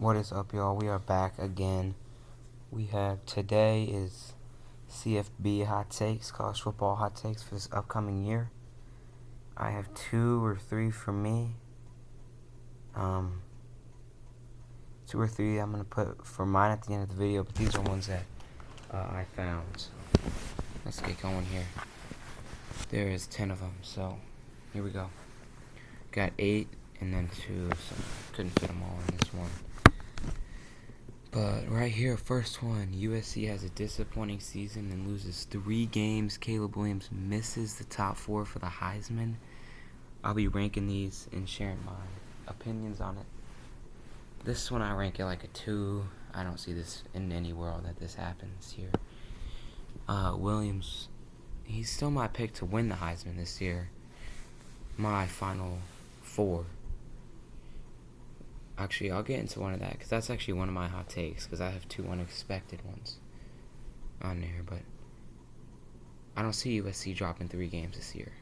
What is up, y'all? We are back again. Today is CFB hot takes, college football hot takes for this upcoming year. I have 2 or 3 for me. 2 or 3 I'm going to put for mine at the end of the video, but these are ones that I found. So let's get going here. There is 10 of them, so here we go. Got 8 and then 2, so couldn't fit them all in this one. But right here, first one, USC has a disappointing season and loses 3 games. Caleb Williams misses the top 4 for the Heisman. I'll be ranking these and sharing my opinions on it. This one I rank it like a 2. I don't see this in any world that this happens here. Williams, he's still my pick to win the Heisman this year. My final 4. Actually, I'll get into one of that because that's actually one of my hot takes because I have 2 unexpected ones on there. But I don't see USC dropping 3 games this year.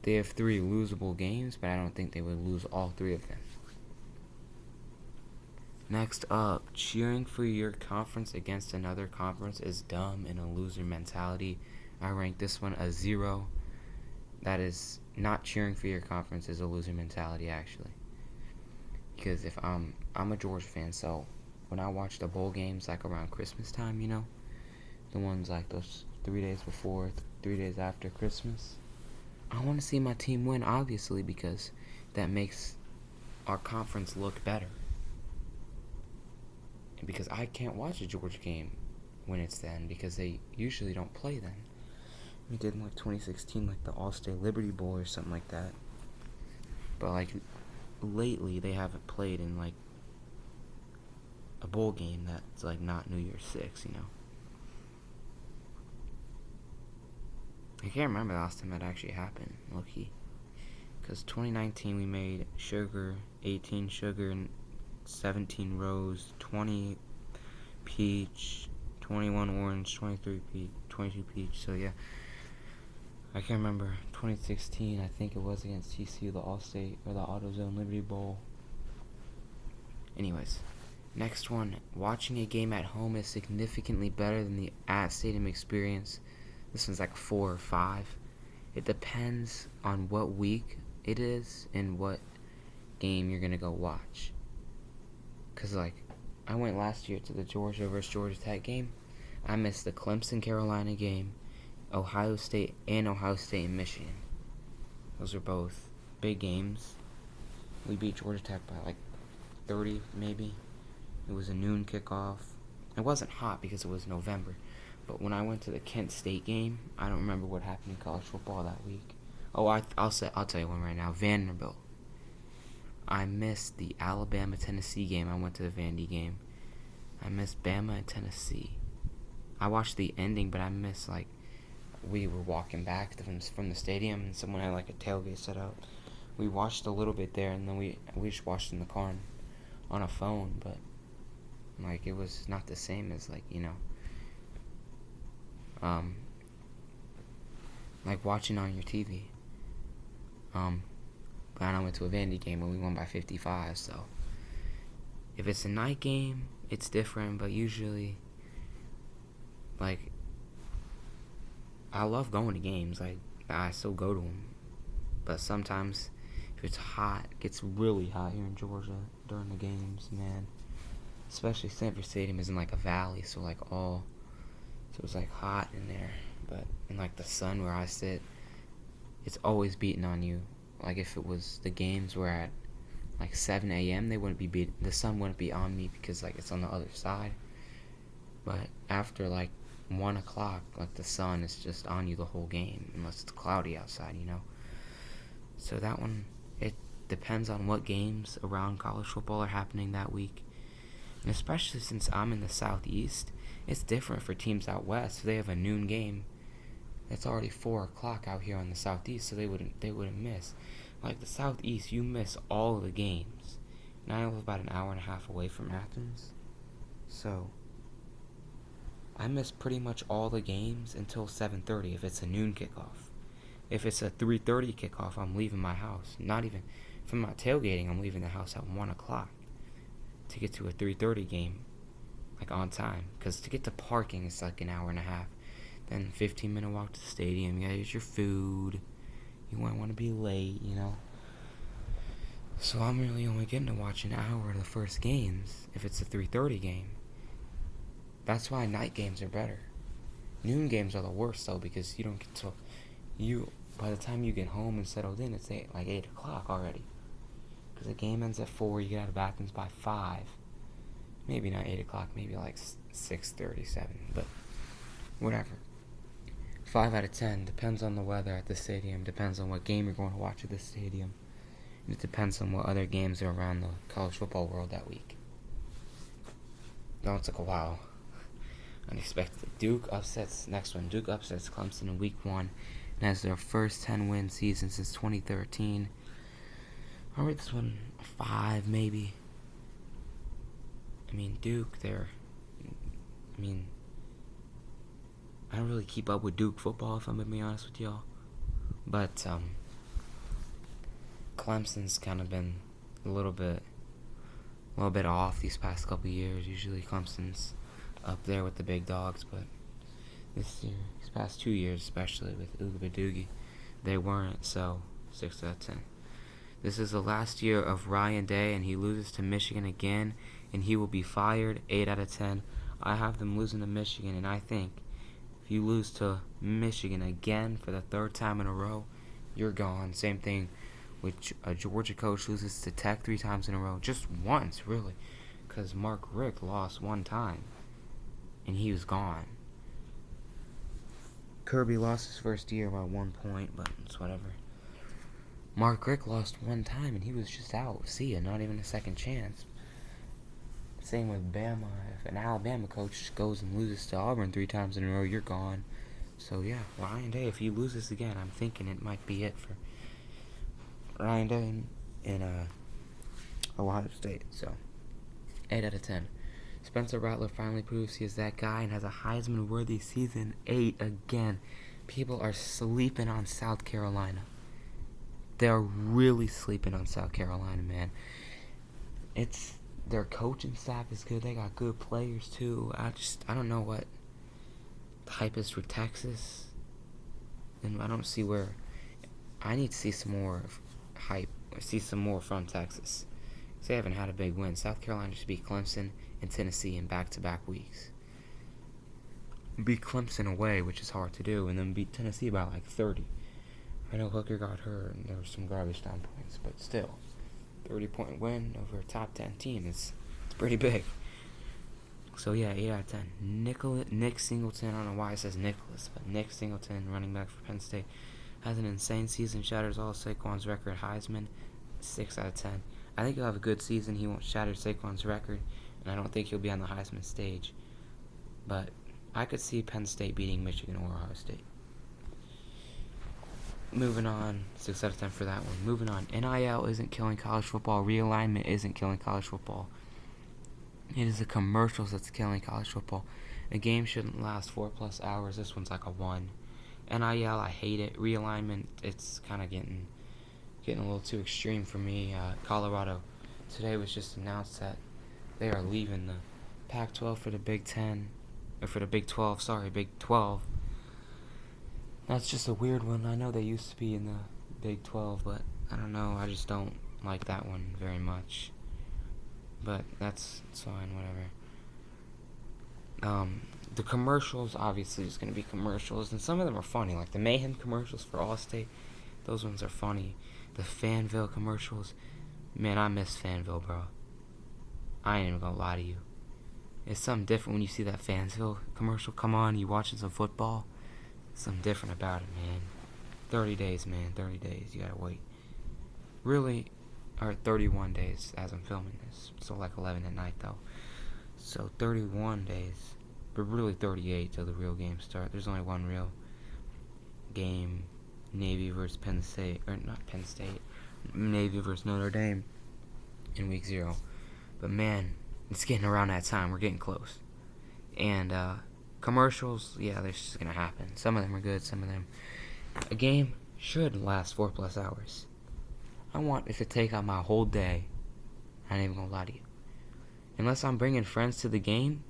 They have 3 losable games, but I don't think they would lose all 3 of them. Next up, cheering for your conference against another conference is dumb and a loser mentality. I rank this one a 0. That is, not cheering for your conference is a loser mentality, actually. Because if I'm a Georgia fan, so when I watch the bowl games like around Christmas time, the ones like those 3 days before, 3 days after Christmas, I want to see my team win, obviously, because that makes our conference look better. And because I can't watch a Georgia game when it's then, because they usually don't play then. We did in like 2016, like the All-State Liberty Bowl or something like that. But like lately they haven't played in like a bowl game that's like not New Year's 6, I can't remember the last time that actually happened, low-key. Because 2019 we made sugar, 18 sugar, and 17 rose, 20 peach, 21 orange, 23 peach, 22 peach. So yeah, I can't remember. 2016, I think it was against TCU, the All-State or the AutoZone Liberty Bowl. Anyways, next one. Watching a game at home is significantly better than the at-stadium experience. This one's like 4 or 5. It depends on what week it is and what game you're going to go watch. Because, like, I went last year to the Georgia versus Georgia Tech game. I missed the Clemson-Carolina game, Ohio State and Michigan. Those are both big games. We beat Georgia Tech by like 30 maybe. It was a noon kickoff. It wasn't hot because it was November. But when I went to the Kent State game, I don't remember what happened in college football that week. Oh, I'll tell you one right now. Vanderbilt. I missed the Alabama-Tennessee game. I went to the Vandy game. I missed Bama and Tennessee. I watched the ending, but I missed like we were walking back from the stadium, and someone had like a tailgate set up. We watched a little bit there, and then we just watched in the car on a phone, but like it was not the same as like like watching on your TV. But I went to a Vandy game and we won by 55. So if it's a night game, it's different. But usually, like, I love going to games. Like, I still go to them. But sometimes, if it's hot, it gets really hot here in Georgia during the games, man. Especially Sanford Stadium is in like a valley, so it's like hot in there. But in like the sun where I sit, it's always beating on you. Like if it was the games were at like 7 a.m., the sun wouldn't be on me because like it's on the other side. But after like 1 o'clock, like the sun is just on you the whole game, unless it's cloudy outside, So that one, it depends on what games around college football are happening that week. And especially since I'm in the Southeast, it's different for teams out west. If they have a noon game, it's already 4 o'clock out here on the Southeast, so they wouldn't miss. Like the Southeast, you miss all of the games. And I live about an hour and a half away from Athens, so I miss pretty much all the games until 7:30 if it's a noon kickoff. If it's a 3:30 kickoff, I'm leaving my house. Not even from my tailgating, I'm leaving the house at 1 o'clock. to get to a 3:30 game, like on time. Because to get to parking, it's like an hour and a half. Then 15-minute walk to the stadium. You gotta get your food. You won't want to be late, you know. So I'm really only getting to watch an hour of the first games if it's a 3:30 game. That's why night games are better. Noon games are the worst though, because you don't get to by the time you get home and settled in, it's 8 o'clock already. Because the game ends at 4, you get out of bathrooms by 5. Maybe not 8 o'clock, maybe like 6:37, but whatever. 5 out of 10, depends on the weather at the stadium, depends on what game you're going to watch at the stadium. And it depends on what other games are around the college football world that week. That took a while. Unexpected. Duke upsets Clemson in week 1 and has their first 10-win season since 2013. I'll rate this one a 5, maybe. I mean, Duke, I don't really keep up with Duke football, if I'm going to be honest with y'all. But, Clemson's kind of been a little bit off these past couple years. Usually Clemson's up there with the big dogs, but this year, these past 2 years, especially with Ugabadugi, they weren't, so 6 out of 10. This is the last year of Ryan Day, and he loses to Michigan again, and he will be fired. 8 out of 10. I have them losing to Michigan, and I think if you lose to Michigan again for the 3rd time in a row, you're gone. Same thing with a Georgia coach loses to Tech 3 times in a row. Just once, really, because Mark Richt lost 1 time, and he was gone. Kirby lost his first year by 1 point, but it's whatever. Mark Richt lost 1 time, and he was just out. See ya, not even a second chance. Same with Bama. If an Alabama coach goes and loses to Auburn 3 times in a row, you're gone. So yeah, Ryan Day, if he loses again, I'm thinking it might be it for Ryan Day in Ohio State. So 8 out of 10. Spencer Rattler finally proves he is that guy and has a Heisman-worthy season. 8 again. People are sleeping on South Carolina. They are really sleeping on South Carolina, man. Their coaching staff is good. They got good players too. I don't know what the hype is for Texas, and I don't see where. I need to see some more hype. See some more from Texas. Because they haven't had a big win. South Carolina just beat Clemson and Tennessee in back-to-back weeks. Beat Clemson away, which is hard to do, and then beat Tennessee by like 30. I know Hooker got hurt, and there were some garbage time points, but still, 30-point win over a top 10 team it's pretty big. So yeah, 8 out of 10. Nick Singleton, I don't know why it says Nicholas, but Nick Singleton, running back for Penn State, has an insane season, shatters all Saquon's record. Heisman, 6 out of 10. I think he'll have a good season. He won't shatter Saquon's record, and I don't think he'll be on the Heisman stage. But I could see Penn State beating Michigan or Ohio State. Moving on, 6 out of 10 for that one. Moving on, NIL isn't killing college football. Realignment isn't killing college football. It is the commercials that's killing college football. A game shouldn't last 4+ hours. This one's like a 1. NIL, I hate it. Realignment, it's kind of getting a little too extreme for me. Colorado today was just announced that they are leaving the Pac-12 for the Big 10, or for the Big 12. Sorry, Big 12. That's just a weird one. I know they used to be in the Big 12, but I don't know. I just don't like that one very much. But it's fine, whatever. The commercials, obviously, is going to be commercials, and some of them are funny. Like the Mayhem commercials for Allstate, those ones are funny. The Fanville commercials, man, I miss Fanville, bro. I ain't even going to lie to you. It's something different when you see that Fansville commercial come on, you watching some football. Something different about it, man. 30 days, man. 30 days. You gotta wait. Really, or 31 days as I'm filming this. So like 11 at night, though. So 31 days. But really 38 till the real games start. There's only one real game. Navy versus Penn State. Or not Penn State. Navy versus Notre Dame in week 0. But man, it's getting around that time. We're getting close. And, commercials, yeah, they're just gonna happen. Some of them are good, some of them. A game should last 4+ hours. I want it to take out my whole day. I ain't even gonna lie to you. Unless I'm bringing friends to the game,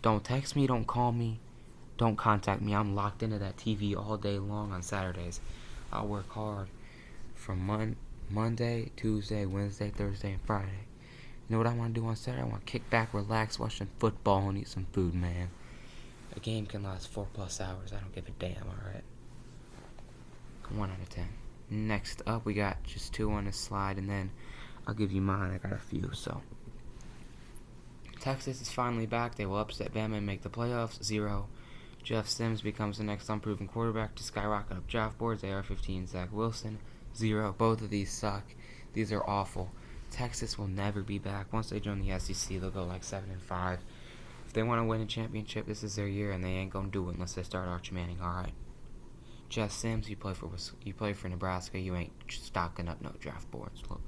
don't text me, don't call me, don't contact me. I'm locked into that TV all day long on Saturdays. I'll work hard from Monday, Tuesday, Wednesday, Thursday, and Friday. You know what I want to do on Saturday? I want to kick back, relax, watch some football, and eat some food, man. A game can last 4+ hours. I don't give a damn, alright? 1 out of 10. Next up, we got just 2 on this slide, and then I'll give you mine. I got a few, so. Texas is finally back. They will upset Bama and make the playoffs. 0. Jeff Sims becomes the next unproven quarterback to skyrocket up draft boards. AR-15, Zach Wilson. 0. Both of these suck. These are awful. Texas will never be back. Once they join the SEC, they'll go like 7-5. If they want to win a championship, this is their year, and they ain't gonna do it unless they start Arch Manning. All right. Jeff Sims, you play for Nebraska. You ain't stocking up no draft boards. Look,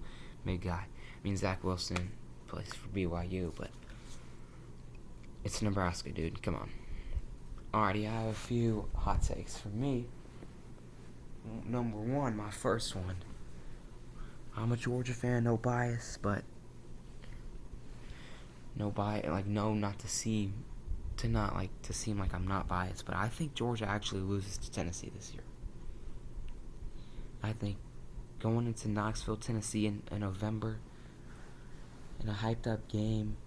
big guy. I mean, Zach Wilson plays for BYU, but it's Nebraska, dude. Come on. Alrighty, I have a few hot takes for me. Number 1, my first one. I'm a Georgia fan, no bias, but no bias. Like, no, not to seem like I'm not biased, but I think Georgia actually loses to Tennessee this year. I think going into Knoxville, Tennessee in November, in a hyped up game,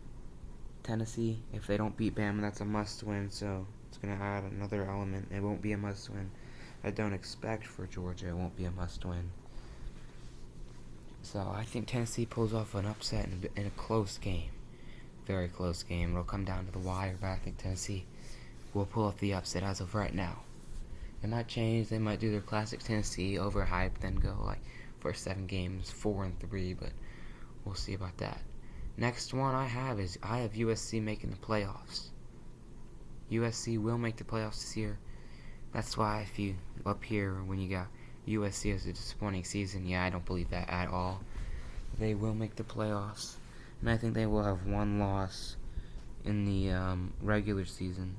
Tennessee, if they don't beat Bama, that's a must win, so it's going to add another element. It won't be a must win. I don't expect for Georgia it won't be a must win. So I think Tennessee pulls off an upset in a close game. Very close game. It'll come down to the wire, but I think Tennessee will pull off the upset as of right now. It might change. They might do their classic Tennessee overhyped, then go like first 7 games 4-3, but we'll see about that. Next one I have USC making the playoffs. USC will make the playoffs this year. That's why if you up here when you got USC as a disappointing season, I don't believe that at all. They will make the playoffs. And I think they will have 1 loss in the regular season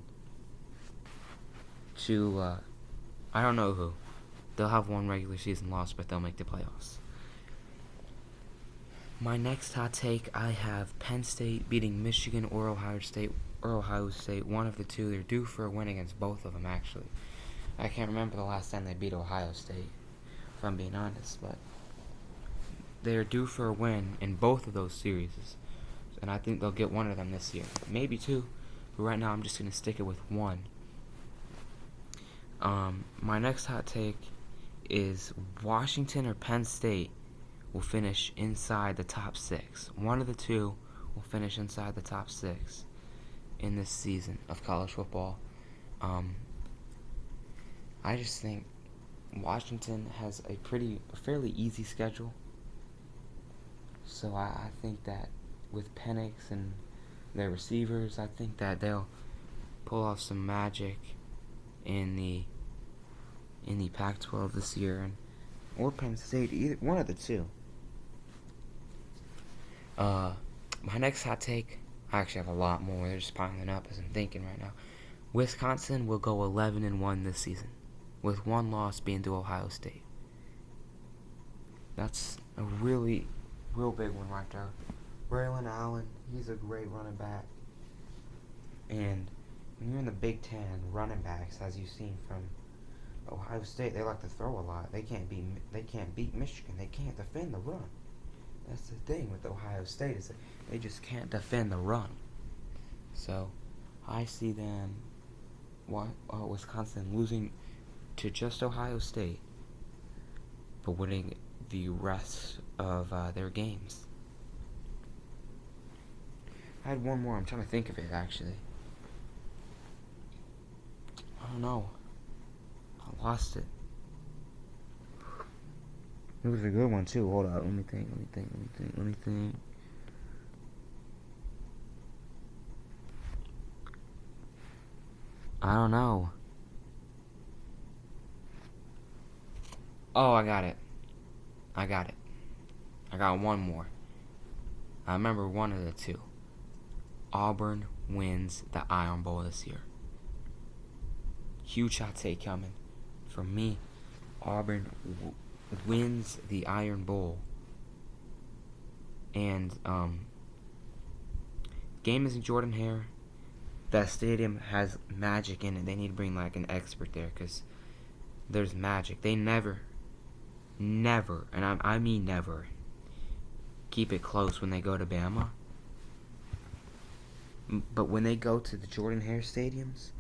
to, I don't know who. They'll have 1 regular season loss, but they'll make the playoffs. My next hot take, I have Penn State beating Michigan or Ohio State. One of the two. They're due for a win against both of them, actually. I can't remember the last time they beat Ohio State, if I'm being honest, but they are due for a win in both of those series, and I think they'll get 1 of them this year. Maybe 2, but right now I'm just going to stick it with 1. My next hot take is Washington or Penn State will finish inside the top 6. One of the two will finish inside the top 6 in this season of college football. I just think Washington has a fairly easy schedule. So I think that with Penix and their receivers, I think that they'll pull off some magic in the Pac-12 this year, or Penn State, either one of the two. My next hot take, I actually have a lot more. They're just piling up as I'm thinking right now. Wisconsin will go 11-1 this season, with 1 loss being to Ohio State. That's a real big one right there. Braylon Allen, he's a great running back. And when you're in the Big Ten, running backs, as you've seen from Ohio State, they like to throw a lot. They can't beat Michigan. They can't defend the run. That's the thing with Ohio State, is that they just can't defend the run. So I see them, Wisconsin losing to just Ohio State, but winning the rest of their games. I had one more. I'm trying to think of it, actually. I don't know. I lost it. It was a good one, too. Hold on. Let me think. I don't know. Oh, I got it. I got one more. I remember one of the two. Auburn wins the Iron Bowl this year. Huge hot take coming from me. Auburn wins the Iron Bowl, and game is in Jordan-Hare. That stadium has magic in it. They need to bring like an expert there, because there's magic. They never, and I mean never, keep it close when they go to Bama. But when they go to the Jordan-Hare stadiums,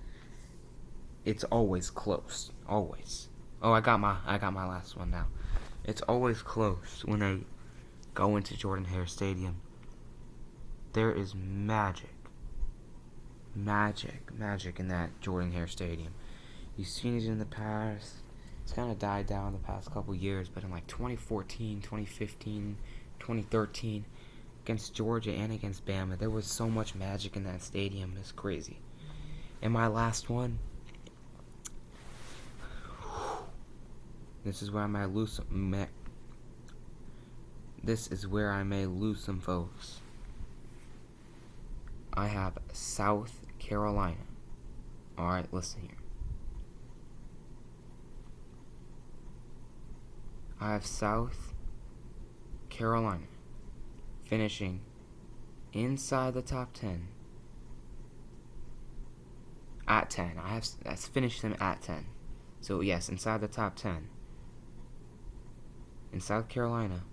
it's always close. Always. Oh, I got my last one now. It's always close when they go into Jordan-Hare Stadium. There is magic in that Jordan-Hare Stadium. You've seen it in the past. It's kind of died down the past couple years, but in like 2014, 2015, 2013, against Georgia and against Bama, there was so much magic in that stadium. It's crazy. And my last one, this is where I may lose some folks. I have South Carolina. Alright, listen here. I have South Carolina finishing inside the top 10. At 10. That's finished them at 10. So yes, inside the top 10. And South Carolina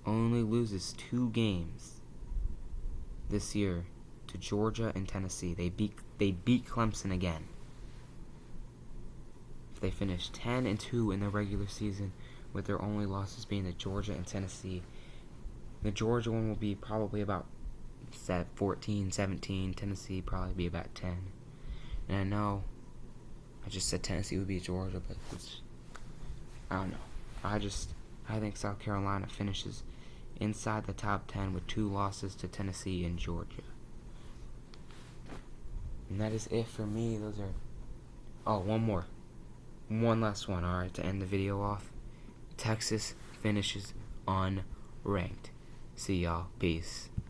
only loses 2 games this year to Georgia and Tennessee. They beat Clemson again. They finished 10-2 in the regular season, with their only losses being to Georgia and Tennessee. The Georgia one will be probably about 14, 17. Tennessee probably be about 10. And I know I just said Tennessee would be Georgia, but I don't know. I think South Carolina finishes inside the top 10 with 2 losses to Tennessee and Georgia. And that is it for me. Those are... Oh, one more. One last one, alright, to end the video off. Texas finishes unranked. See y'all. Peace.